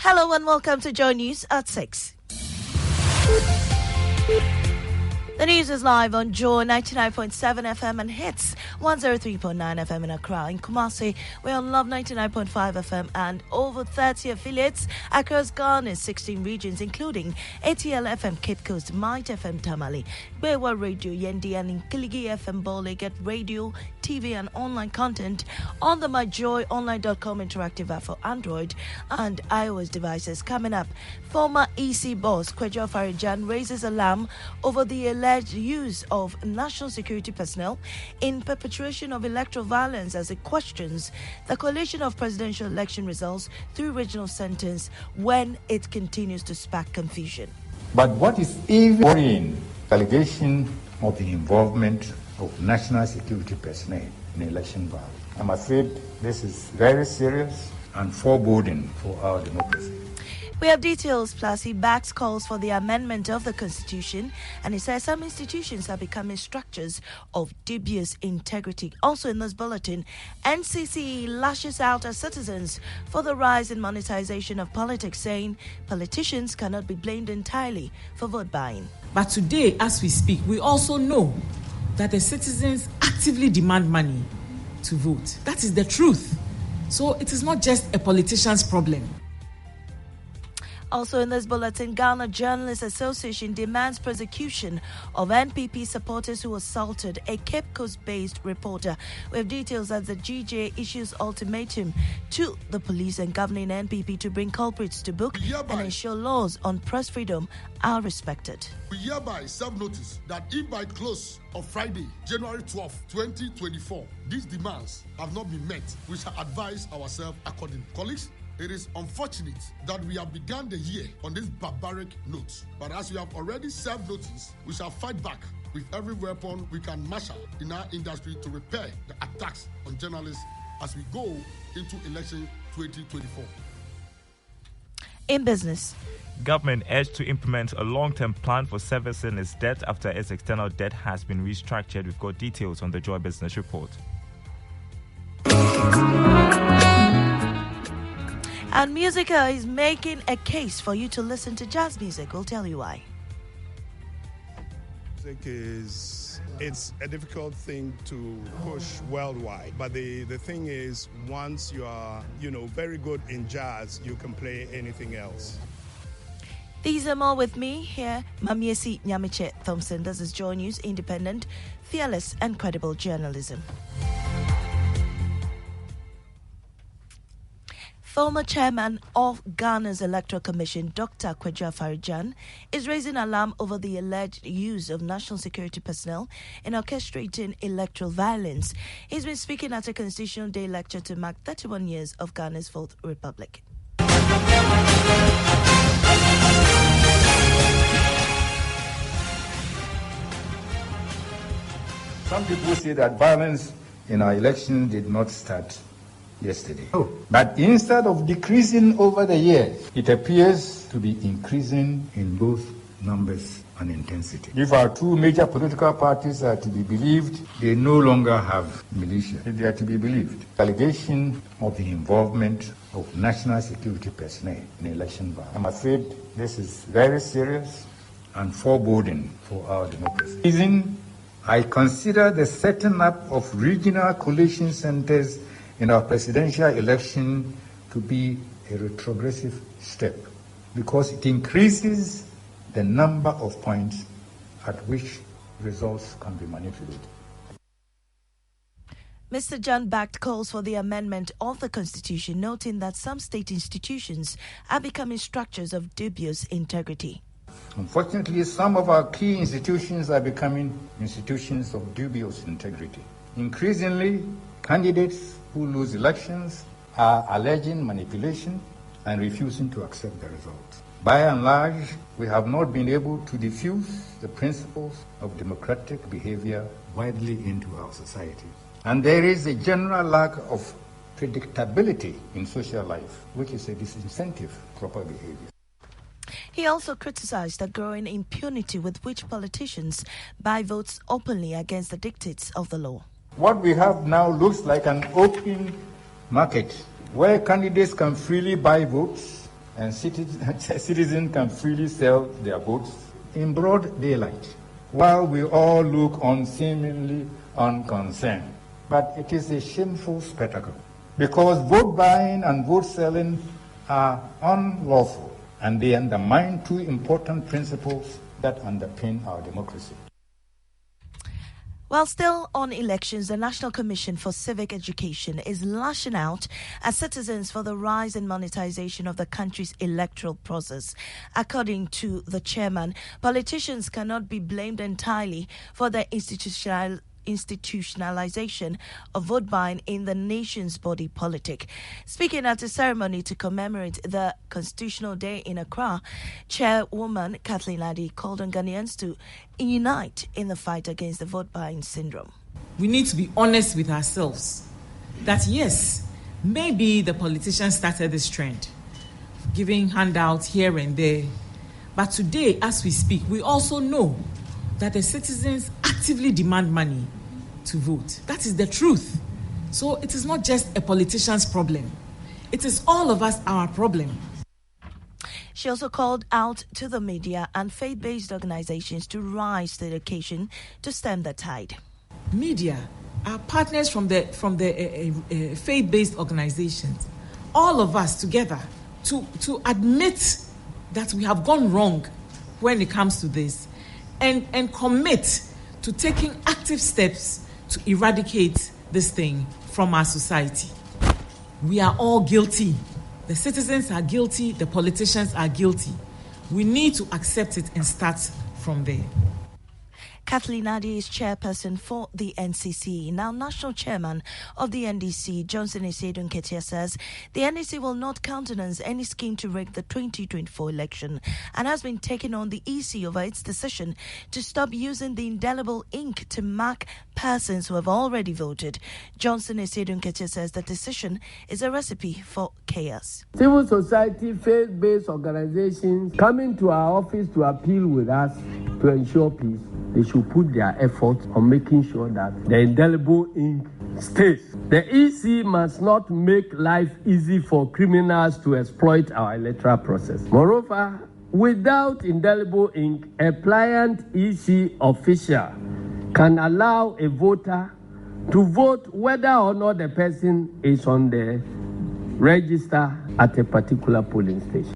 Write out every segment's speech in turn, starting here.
Hello and welcome to Joy News at 6. The news is live on Joy 99.7 FM and hits 103.9 FM in Accra. In Kumasi, we're on Love 99.5 FM and over 30 affiliates across Ghana's 16 regions, including ATL FM Cape Coast, Might FM Tamale, Bewa Radio Yendi, and Nkiligi FM Bole. Get radio, TV, and online content on the myjoyonline.com interactive app for Android and iOS devices. Coming up, former EC boss Kwejo Farijan raises alarm over the alleged use of national security personnel in perpetration of electoral violence as it questions the collation of presidential election results through regional centers when it continues to spark confusion. But what is even worrying, allegation of the involvement of national security personnel in election violence. I'm afraid this is very serious and foreboding for our democracy. We have details, plus he backs calls for the amendment of the Constitution, and he says some institutions are becoming structures of dubious integrity. Also in this bulletin, NCC lashes out at citizens for the rise in monetization of politics, saying politicians cannot be blamed entirely for vote buying. But today, as we speak, we also know that the citizens actively demand money to vote. That is the truth. So it is not just a politician's problem. Also in this bulletin, Ghana Journalists Association demands prosecution of NPP supporters who assaulted a Cape Coast-based reporter. We have details as the GJ issues ultimatum to the police and governing NPP to bring culprits to book and ensure laws on press freedom are respected. We hereby serve notice that if by close of Friday, January 12, 2024, these demands have not been met, we shall advise ourselves accordingly. Colleagues, it is unfortunate that we have begun the year on this barbaric note. But as we have already served notice, we shall fight back with every weapon we can marshal in our industry to repair the attacks on journalists as we go into election 2024. In business, government urged to implement a long-term plan for servicing its debt after its external debt has been restructured. We've got details on the Joy Business Report. And Musica is making a case for you to listen to jazz music. We'll tell you why. Music it's a difficult thing to push worldwide. But the thing is, once you are, very good in jazz, you can play anything else. These are more with me here, Mamiesi Nyamiche Thompson. This is Joy News, independent, fearless, and credible journalism. Former chairman of Ghana's Electoral Commission, Dr. Kwejo Farijan, is raising alarm over the alleged use of national security personnel in orchestrating electoral violence. He's been speaking at a Constitutional Day lecture to mark 31 years of Ghana's Fourth Republic. Some people say that violence in our election did not start yesterday. But instead of decreasing over the years, it appears to be increasing in both numbers and intensity. If our two major political parties are to be believed, they no longer have militia. If they are to be believed, allegation of the involvement of national security personnel in election violence. I'm afraid this is very serious and foreboding for our democracy. Reason, I consider the setting up of regional collation centers in our presidential election to be a retrogressive step because it increases the number of points at which results can be manipulated. Mr. John backed calls for the amendment of the Constitution, noting that some state institutions are becoming structures of dubious integrity. Unfortunately, some of our key institutions are becoming institutions of dubious integrity. Increasingly, candidates who lose elections are alleging manipulation and refusing to accept the results. By and large, we have not been able to diffuse the principles of democratic behavior widely into our society. And there is a general lack of predictability in social life, which is a disincentive for proper behavior. He also criticized the growing impunity with which politicians buy votes openly against the dictates of the law. What we have now looks like an open market where candidates can freely buy votes and citizens can freely sell their votes in broad daylight, while we all look on seemingly unconcerned. But it is a shameful spectacle, because vote buying and vote selling are unlawful, and they undermine two important principles that underpin our democracy. While still on elections, the National Commission for Civic Education is lashing out at citizens for the rise in monetization of the country's electoral process. According to the chairman, politicians cannot be blamed entirely for the institutionalization of vote buying in the nation's body politic. Speaking at a ceremony to commemorate the Constitutional Day in Accra, Chairwoman Kathleen Addy called on Ghanaians to unite in the fight against the vote buying syndrome. We need to be honest with ourselves that yes, maybe the politicians started this trend, giving handouts here and there. But today, as we speak, we also know that the citizens actively demand money to vote. That is the truth. So it is not just a politician's problem. It is all of us our problem. She also called out to the media and faith-based organizations to rise to the occasion to stem the tide. Media are partners from the faith-based organizations. All of us together to admit that we have gone wrong when it comes to this, and commit to taking active steps to eradicate this thing from our society. We are all guilty. The citizens are guilty. The politicians are guilty. We need to accept it and start from there. Kathleen Addy is chairperson for the NCC. Now, national chairman of the NDC, Johnson Esedun Ketia, says the NDC will not countenance any scheme to rig the 2024 election and has been taking on the EC over its decision to stop using the indelible ink to mark persons who have already voted. Johnson Esedun Ketia says the decision is a recipe for chaos. Civil society, faith-based organizations coming to our office to appeal with us to ensure peace, they should put their effort on making sure that the indelible ink stays. The EC must not make life easy for criminals to exploit our electoral process. Moreover, without indelible ink, a pliant EC official can allow a voter to vote whether or not the person is on the register at a particular polling station.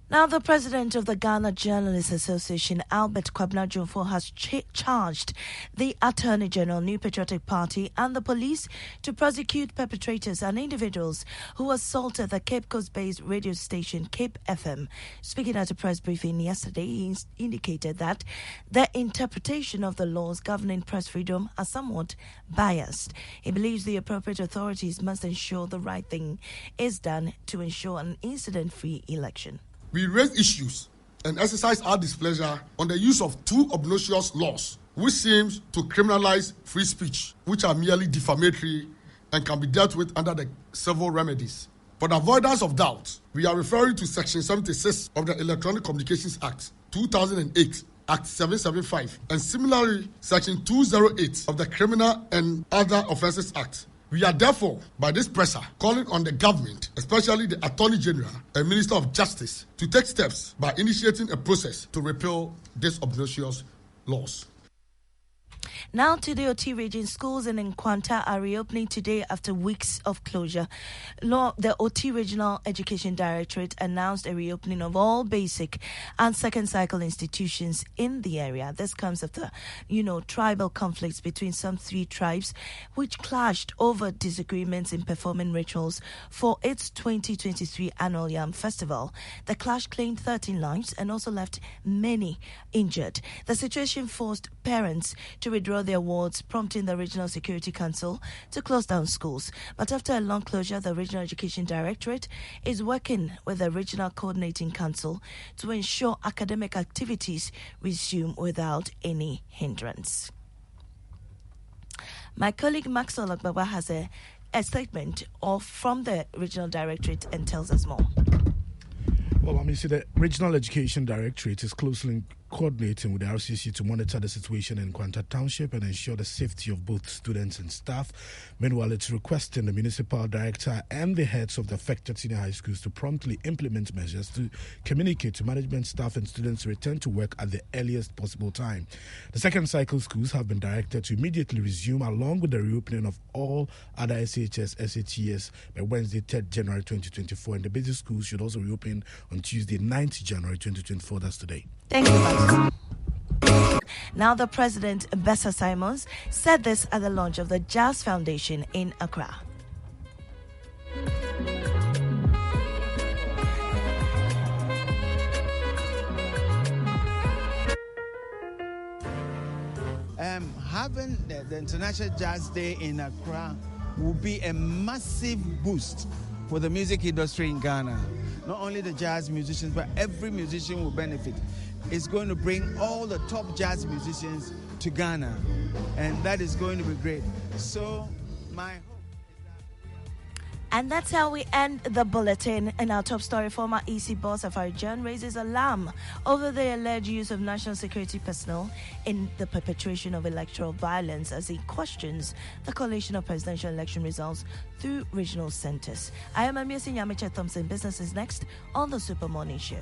Now, the president of the Ghana Journalists Association, Albert Kwabena Jumfo, has charged the Attorney General, New Patriotic Party, and the police to prosecute perpetrators and individuals who assaulted the Cape Coast-based radio station Cape FM. Speaking at a press briefing yesterday, he indicated that the interpretation of the laws governing press freedom are somewhat biased. He believes the appropriate authorities must ensure the right thing is done to ensure an incident-free election. We raise issues and exercise our displeasure on the use of two obnoxious laws, which seems to criminalize free speech, which are merely defamatory and can be dealt with under the civil remedies. For the avoidance of doubt, we are referring to Section 76 of the Electronic Communications Act, 2008, Act 775, and similarly, Section 208 of the Criminal and Other Offences Act. We are therefore, by this presser, calling on the government, especially the Attorney General and Minister of Justice, to take steps by initiating a process to repeal these obnoxious laws. Now to the OT region. Schools in Nkwanta are reopening today after weeks of closure. The OT Regional Education Directorate announced a reopening of all basic and second cycle institutions in the area. This comes after, tribal conflicts between some three tribes, which clashed over disagreements in performing rituals for its 2023 annual Yam Festival. The clash claimed 13 lives and also left many injured. The situation forced parents to withdraw their wards, prompting the Regional Security Council to close down schools. But after a long closure, the Regional Education Directorate is working with the Regional Coordinating Council to ensure academic activities resume without any hindrance. My colleague Maxwell Agbaba has a statement from the Regional Directorate and tells us more. Well, the Regional Education Directorate is closely coordinating with the RCC to monitor the situation in Kwanta Township and ensure the safety of both students and staff. Meanwhile, it's requesting the municipal director and the heads of the affected senior high schools to promptly implement measures to communicate to management, staff and students to return to work at the earliest possible time. The second cycle schools have been directed to immediately resume along with the reopening of all other SHS, SHES by Wednesday, 3rd January 2024, and the basic schools should also reopen on Tuesday, 9th January 2024. That's today. Thank you, Vice. Now, the president, Bessa Simons, said this at the launch of the Jazz Foundation in Accra. Having the International Jazz Day in Accra will be a massive boost for the music industry in Ghana. Not only the jazz musicians, but every musician will benefit. It's going to bring all the top jazz musicians to Ghana, and that is going to be great. So my hope. And that's how we end the bulletin. In our top story, former EC boss Afari John raises alarm over the alleged use of national security personnel in the perpetration of electoral violence as he questions the collation of presidential election results through regional centers. I am Amia Sinyamicha Thompson. Business is next on the Super Morning Show.